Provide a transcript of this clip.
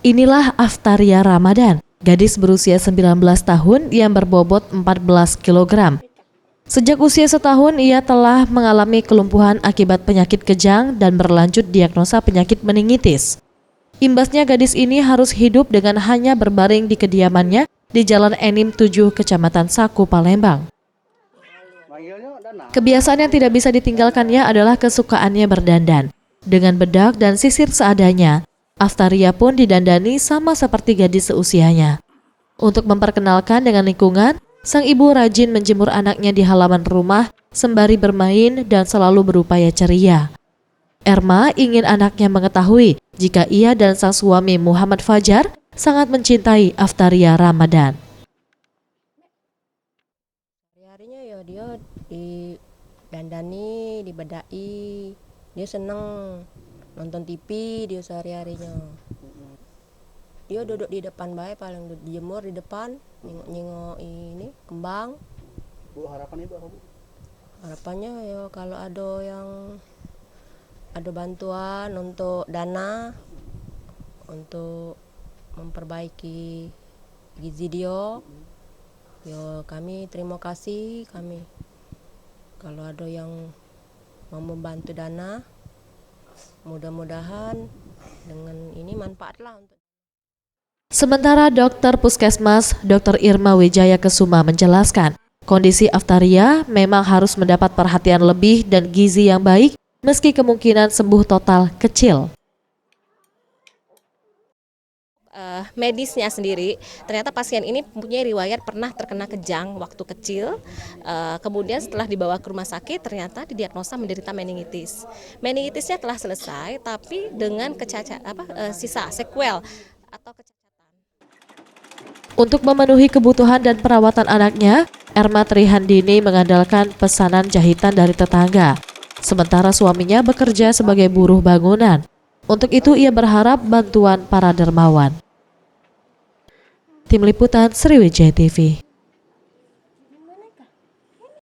Inilah Aftaria Ramadan, gadis berusia 19 tahun yang berbobot 14 kg. Sejak usia setahun, ia telah mengalami kelumpuhan akibat penyakit kejang dan berlanjut diagnosa penyakit meningitis. Imbasnya gadis ini harus hidup dengan hanya berbaring di kediamannya di Jalan Enim 7, Kecamatan Saku, Palembang. Kebiasaan yang tidak bisa ditinggalkannya adalah kesukaannya berdandan. Dengan bedak dan sisir seadanya, Aftaria pun didandani sama seperti gadis seusianya. Untuk memperkenalkan dengan lingkungan, sang ibu rajin menjemur anaknya di halaman rumah sembari bermain dan selalu berupaya ceria. Erma ingin anaknya mengetahui jika ia dan sang suami Muhammad Fajar sangat mencintai Aftaria Ramadan. Hari-harinya ya dia didandani, dibedai, dia seneng nonton TV dia sehari-harinya. Dia duduk di depan baik, paling dijemur di depan, nyengok ini kembang. Bu, harapan ibu apa, Bu? Harapannya ya kalau ada bantuan untuk dana untuk memperbaiki gizi dia, ya kami terima kasih kami. Kalau ada yang mau membantu dana, mudah-mudahan dengan ini manfaatlah untuk. Sementara dokter puskesmas Dr. Irma Wijaya Kesuma menjelaskan, kondisi Aftaria memang harus mendapat perhatian lebih dan gizi yang baik meski kemungkinan sembuh total kecil. Medisnya sendiri, ternyata pasien ini mempunyai riwayat pernah terkena kejang waktu kecil. Kemudian setelah dibawa ke rumah sakit, ternyata didiagnosa menderita meningitis. Meningitisnya telah selesai, tapi dengan sisa sequel atau kecacatan. Untuk memenuhi kebutuhan dan perawatan anaknya, Erma Trihandini mengandalkan pesanan jahitan dari tetangga. Sementara suaminya bekerja sebagai buruh bangunan. Untuk itu ia berharap bantuan para dermawan. Tim Liputan Sriwijaya TV.